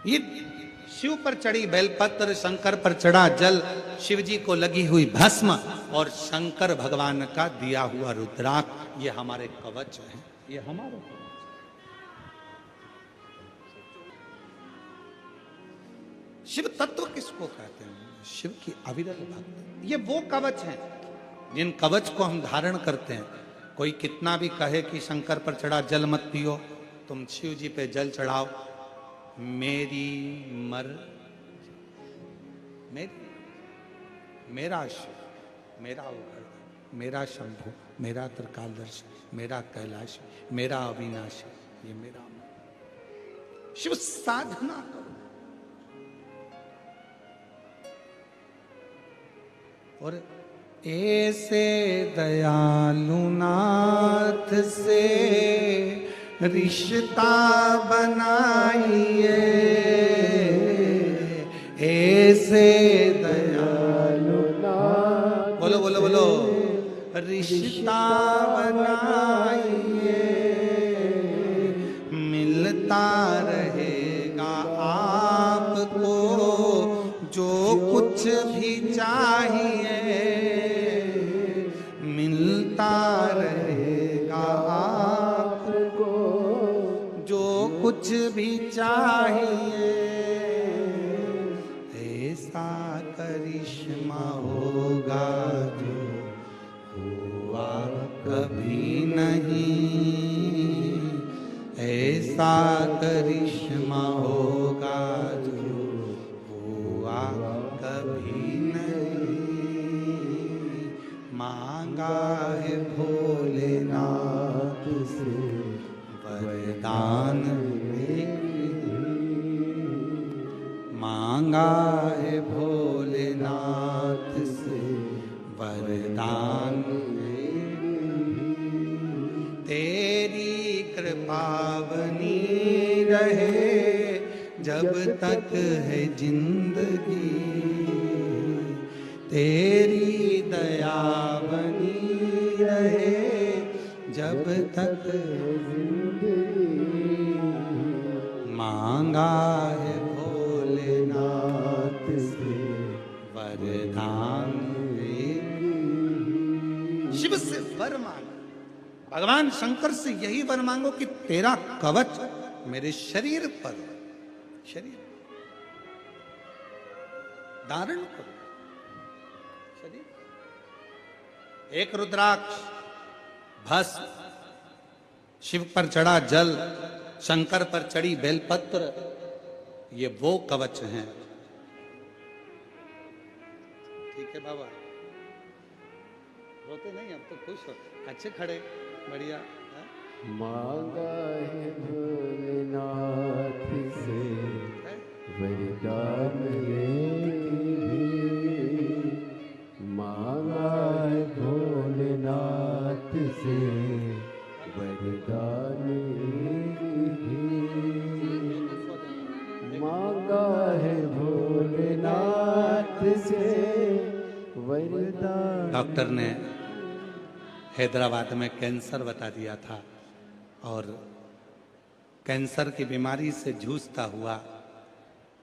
ये शिव पर चढ़ी बेलपत्र, शंकर पर चढ़ा जल, शिव जी को लगी हुई भस्म और शंकर भगवान का दिया हुआ रुद्राक्ष, ये हमारे कवच हैं, ये हमारे कवच। शिव तत्व किसको कहते हैं? शिव की अविरल भक्ति, ये वो कवच हैं जिन कवच को हम धारण करते हैं। कोई कितना भी कहे कि शंकर पर चढ़ा जल मत पियो, तुम शिव जी पे जल चढ़ाओ, मेरी मेरा शिव, मेरा उघड़, मेरा शंभु, मेरा त्रिकालदर्शी, मेरा कैलाश, मेरा अविनाशी, ये मेरा शिव। साधना करो और ऐसे दयालु नाथ से रिश्ता बनाइए, ऐसे दयालु नाथ, बोलो बोलो बोलो, रिश्ता बनाइए, मिलता रहेगा आपको जो कुछ भी चाहिए, मिलता रहेगा आपको जो कुछ भी चाहिए। ऐसा करिश्मा होगा जो हुआ कभी नहीं, ऐसा करिश्मा होगा जो हुआ कभी नहीं। मांगा है भोलेनाथ से वरदान, मांगा है भोलेनाथ से वरदान, तेरी कृपा बनी रहे जब तक है जिंदगी, तेरी दया बनी रहे जब तक है जिंदगी। मांगा है भोलेनाथ से वरदान, शिव से वर मांगा, भगवान शंकर से यही वर मांगो कि तेरा कवच मेरे शरीर पर, शरीर धारण करो, शरीर। एक रुद्राक्ष, भस्म, शिव पर चढ़ा जल, शंकर पर चढ़ी बेलपत्र, ये वो कवच हैं। ठीक है बाबा, रोते नहीं, अब तो खुश हो, अच्छे खड़े, बढ़िया। मांगा है भोलेनाथ से वरदान, मांगा है भोलेनाथ से वरदान, मांगा है भोलेनाथ से वरदान। डॉक्टर ने हैदराबाद में कैंसर बता दिया था और कैंसर की बीमारी से जूझता हुआ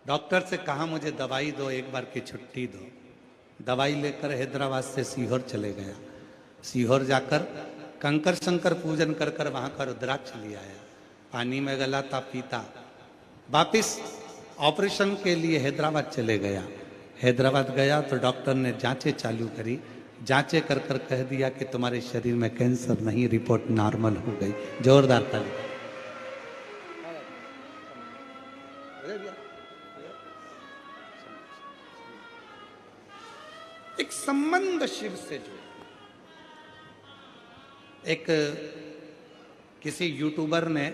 डॉक्टर से कहा मुझे दवाई दो, एक बार की छुट्टी दो। दवाई लेकर हैदराबाद से सीहोर चले गया। सीहोर जाकर कंकर शंकर पूजन कर कर वहां का रुद्राक्ष लिया आया, पानी में गला था, पीता, वापिस ऑपरेशन के लिए हैदराबाद चले गया। हैदराबाद गया तो डॉक्टर ने जांचें चालू करी, जांचें कर कर कह दिया कि तुम्हारे शरीर में कैंसर नहीं, रिपोर्ट नॉर्मल हो गई। जोरदार ताली। एक संबंध शिव से जो एक किसी यूट्यूबर ने,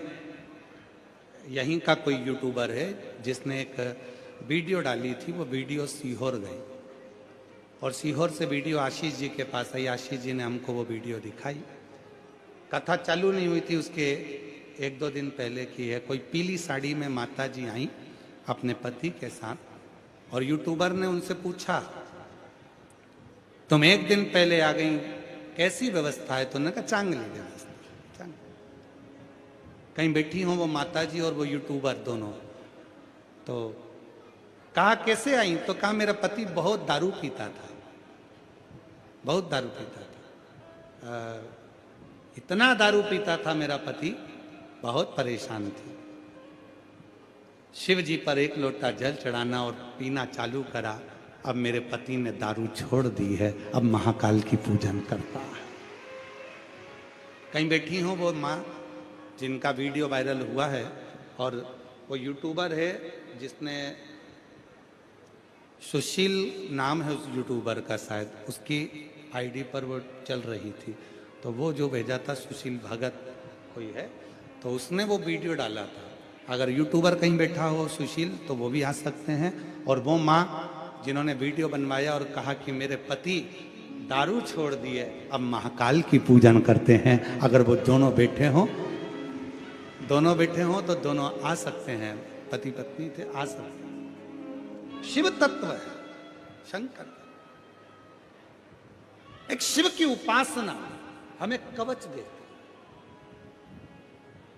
यहीं का कोई यूट्यूबर है जिसने एक वीडियो डाली थी, वो वीडियो सीहोर गई और सीहोर से वीडियो आशीष जी के पास आई। आशीष जी ने हमको वो वीडियो दिखाई। कथा चालू नहीं हुई थी, उसके एक दो दिन पहले की है। कोई पीली साड़ी में माता जी आई अपने पति के साथ और यूट्यूबर ने उनसे पूछा तुम एक दिन पहले आ गई, कैसी व्यवस्था है? तो उन्होंने कहा चांगली व्यवस्था। कहीं बैठी हो वो माता जी और वो यूट्यूबर दोनों, तो कहा कैसे आई, तो कहा मेरा पति बहुत दारू पीता था, बहुत दारू पीता था, इतना दारू पीता था मेरा पति, बहुत परेशान थी। शिव जी पर एक लोटा जल चढ़ाना और पीना चालू करा। अब मेरे पति ने दारू छोड़ दी है, अब महाकाल की पूजन करता है। कहीं बैठी हो वो माँ जिनका वीडियो वायरल हुआ है, और वो यूट्यूबर है जिसने, सुशील नाम है उस यूट्यूबर का शायद, उसकी आईडी पर वो चल रही थी। तो वो जो भेजा था सुशील भगत कोई है, तो उसने वो वीडियो डाला था। अगर यूट्यूबर कहीं बैठा हो सुशील तो वो भी आ सकते हैं। और वो माँ जिन्होंने वीडियो बनवाया और कहा कि मेरे पति दारू छोड़ दिए, अब महाकाल की पूजन करते हैं। अगर वो दोनों बैठे हों तो दोनों आ सकते हैं, पति पत्नी थे, आ सकते हैं। शिव तत्व है, शंकर। एक शिव की उपासना हमें कवच देती,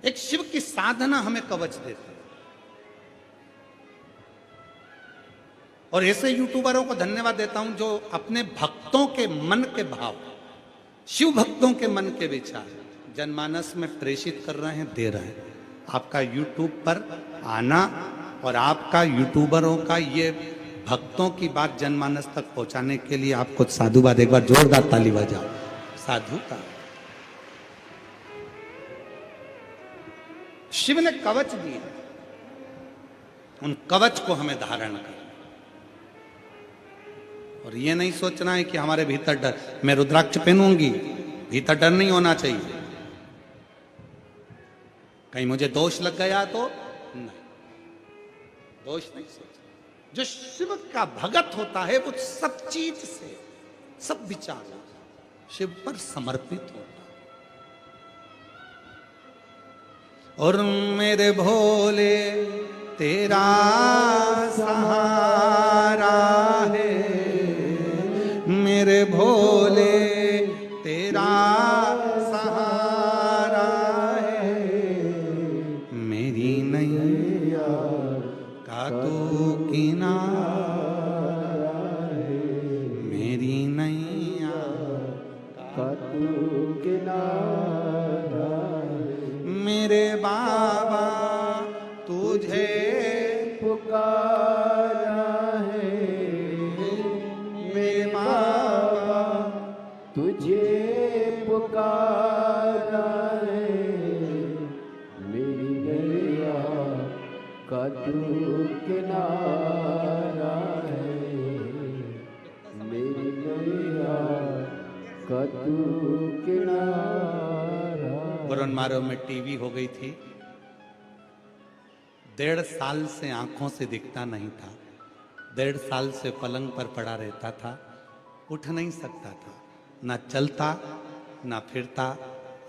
एक शिव की साधना हमें कवच देती। और ऐसे यूट्यूबरों को धन्यवाद देता हूं जो अपने भक्तों के मन के भाव, शिव भक्तों के मन के विचार जनमानस में प्रेषित कर रहे हैं, दे रहे हैं। आपका यूट्यूब पर आना और आपका यूट्यूबरों का ये भक्तों की बात जनमानस तक पहुंचाने के लिए आपको साधुवाद। एक बार जोरदार ताली बजाओ साधु का। शिव ने कवच दिए, उन कवच को हमें धारण कर। और ये नहीं सोचना है कि हमारे भीतर डर, मैं रुद्राक्ष पहनूंगी, भीतर डर नहीं होना चाहिए। कहीं मुझे दोष लग गया तो नहीं, दोष नहीं सोचना। जो शिव का भगत होता है वो सब चीज से, सब विचार शिव पर समर्पित होता। और मेरे भोले तेरा सहारा है, मेरे भोले तेरा सहारा है, मेरी नैया का तू किनारा है, मेरी नैया का तू किनारा है, मेरे बाबा तुझे पुकारा है, मेरे बाबा तुझे पुकारा है, मेरी नैया का तू किनारा है, मेरी नैया का तू किनारा। बुरन मारो में टीवी हो गई थी, 1.5 साल से आंखों से दिखता नहीं था, 1.5 साल से पलंग पर पड़ा रहता था, उठ नहीं सकता था, ना चलता ना फिरता,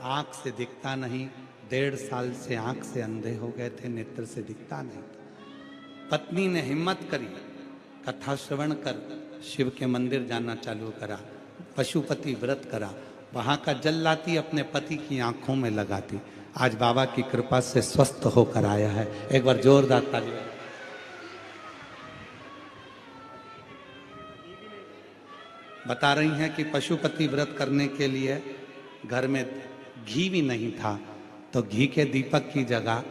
आंख से दिखता नहीं। 1.5 साल से आंख से अंधे हो गए थे, नेत्र से दिखता नहीं था। पत्नी ने हिम्मत करी, कथा श्रवण कर शिव के मंदिर जाना चालू करा, पशुपति व्रत करा, वहां का जल लाती अपने पति की आंखों में लगाती। आज बाबा की कृपा से स्वस्थ होकर आया है। एक बार जोरदार ताली। बता रही हैं कि पशुपति व्रत करने के लिए घर में घी भी नहीं था, तो घी के दीपक की जगह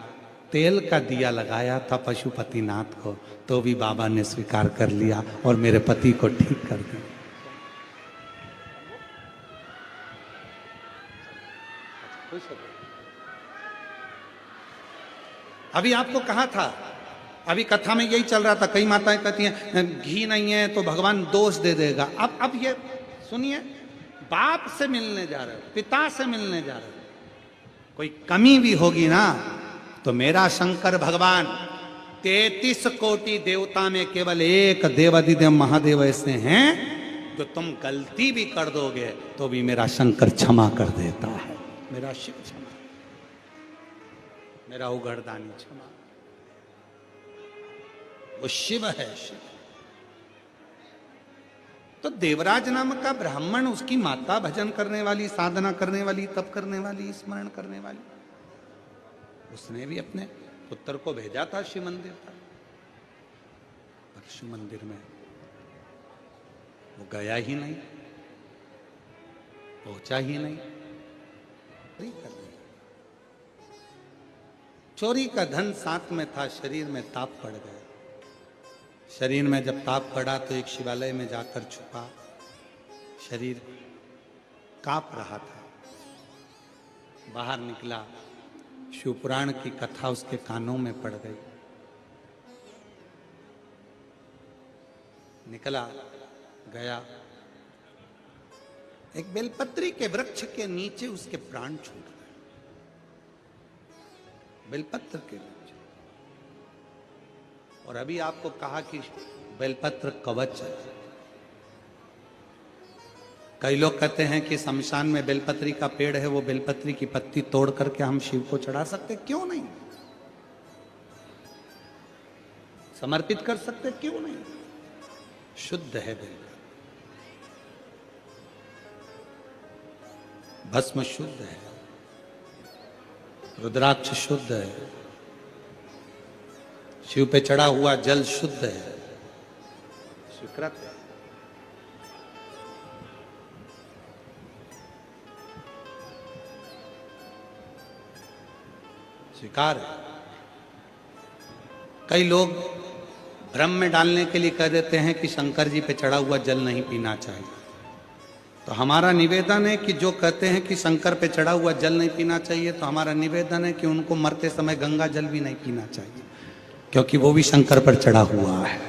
तेल का दिया लगाया था पशुपतिनाथ को, तो भी बाबा ने स्वीकार कर लिया और मेरे पति को ठीक कर दिया। अभी आपको कहा था, अभी कथा में यही चल रहा था, कई माताएं कहती हैं घी नहीं है तो भगवान दोष दे देगा। अब ये सुनिए, बाप से मिलने जा रहे हो, पिता से मिलने जा रहे हो, कोई कमी भी होगी ना तो मेरा शंकर भगवान 33 कोटि देवता में केवल एक देवाधिदेव महादेव ऐसे हैं जो तुम गलती भी कर दोगे तो भी मेरा शंकर क्षमा कर देता है। मेरा शिव क्षमा, मेरा उगड़दानी क्षमा, वो शिव है, शिव। तो देवराज नाम का ब्राह्मण, उसकी माता भजन करने वाली, साधना करने वाली, तप करने वाली, स्मरण करने वाली, उसने भी अपने पुत्र को भेजा था शिव मंदिर तक। शिव मंदिर में, वो गया ही नहीं, पहुंचा ही नहीं। चोरी कर ली। चोरी का धन साथ में था, शरीर में ताप पड़ गया। शरीर में जब ताप पड़ा तो एक शिवालय में जाकर छुपा। शरीर कांप रहा था। बाहर निकला, शिवपुराण की कथा उसके कानों में पड़ गई। निकला, गया, एक बेलपत्री के वृक्ष के नीचे उसके प्राण छूट गए। बेलपत्र के नीचे। और अभी आपको कहा कि बेलपत्र कवच है। कई लोग कहते हैं कि शमशान में बेलपत्री का पेड़ है, वो बेलपत्री की पत्ती तोड़ करके हम शिव को चढ़ा सकते, क्यों नहीं? समर्पित कर सकते, क्यों नहीं? शुद्ध है बेलपत्र, भस्म शुद्ध है, रुद्राक्ष शुद्ध है, शिव पे चढ़ा हुआ जल शुद्ध है, स्वीकृत है। स्वीकार है। कई लोग भ्रम में डालने के लिए कह देते हैं कि शंकर जी पे चढ़ा हुआ जल नहीं पीना चाहिए। तो हमारा निवेदन है कि जो कहते हैं कि शंकर पे चढ़ा हुआ जल नहीं पीना चाहिए, तो हमारा निवेदन है कि उनको मरते समय गंगा जल भी नहीं पीना चाहिए, क्योंकि वो भी शंकर पर चढ़ा हुआ है।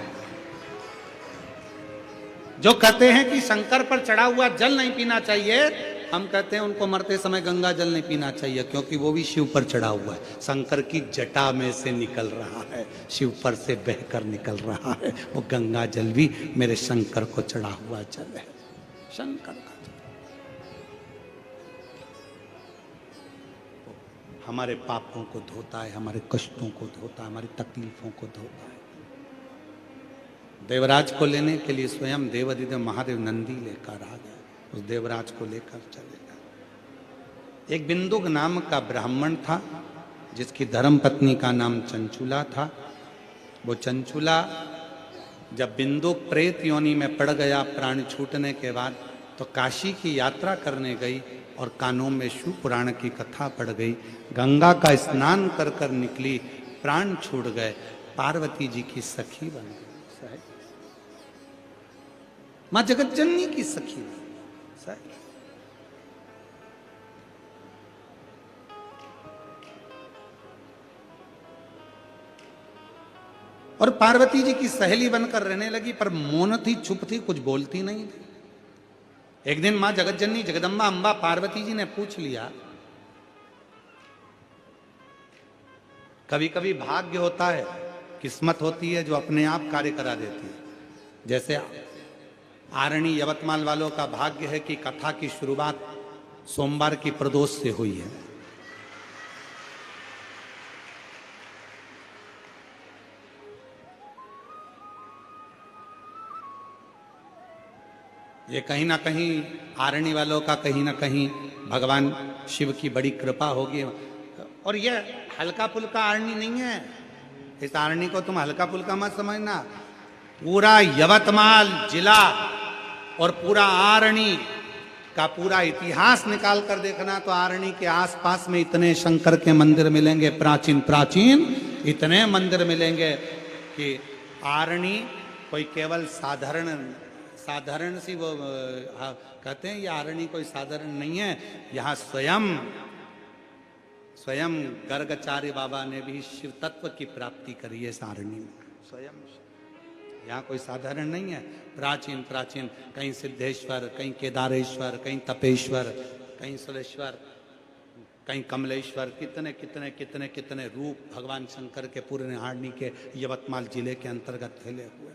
जो कहते हैं कि शंकर पर चढ़ा हुआ जल नहीं पीना चाहिए, हम कहते हैं उनको मरते समय गंगा जल नहीं पीना चाहिए, क्योंकि वो भी शिव पर चढ़ा हुआ है। शंकर की जटा में से निकल रहा है, शिव पर से बहकर निकल रहा है। वो गंगा जल भी मेरे शंकर को चढ़ा हुआ जल है, शंकर का जल। हमारे पापों को धोता है, हमारे कष्टों को धोता है, हमारी तकलीफों को धोता है। देवराज को लेने के लिए स्वयं देवाधिदेव महादेव नंदी लेकर आ गए। उस देवराज को लेकर चले गए। एक बिंदुक नाम का ब्राह्मण था, जिसकी धर्मपत्नी का नाम चंचुला था। वो चंचुला जब बिंदुक प्रेत योनि में पड़ गया प्राण छूटने के बाद, तो काशी की यात्रा करने गई और कानों में शिव पुराण की कथा पड़ गई। गंगा का स्नान कर कर निकली, प्राण छूट गए, पार्वती जी की सखी बन गई। मां जगतजननी की सखी। और पार्वती जी की सहेली बनकर रहने लगी, पर मौन थी, चुप थी, कुछ बोलती नहीं थी। एक दिन मां जगतजननी जगदम्बा अंबा पार्वती जी ने पूछ लिया। कभी कभी भाग्य होता है, किस्मत होती है जो अपने आप कार्य करा देती है। जैसे आरणी यवतमाल वालों का भाग्य है कि कथा की शुरुआत सोमवार की प्रदोष से हुई है। ये कहीं ना कहीं आरणी वालों का कहीं ना कहीं भगवान शिव की बड़ी कृपा होगी। और ये हल्का फुल्का आरणी नहीं है, इस आरणी को तुम हल्का फुल्का मत समझना। पूरा यवतमाल जिला और पूरा आरणी का पूरा इतिहास निकाल कर देखना, तो आरणी के आसपास में इतने शंकर के मंदिर मिलेंगे, प्राचीन प्राचीन इतने मंदिर मिलेंगे कि आरणी कोई केवल साधारण सी वो कहते हैं, ये आरणी कोई साधारण नहीं है। यहाँ स्वयं गर्गाचार्य बाबा ने भी शिव तत्व की प्राप्ति करी है इस आरणी में। स्वयं यहाँ कोई साधारण नहीं है। प्राचीन प्राचीन, कहीं सिद्धेश्वर, कहीं केदारेश्वर, कहीं तपेश्वर, कहीं सुरेश्वर, कहीं कमलेश्वर, कितने कितने कितने कितने रूप भगवान शंकर के पूरे आरणी के यवतमाल जिले के अंतर्गत फैले हुए।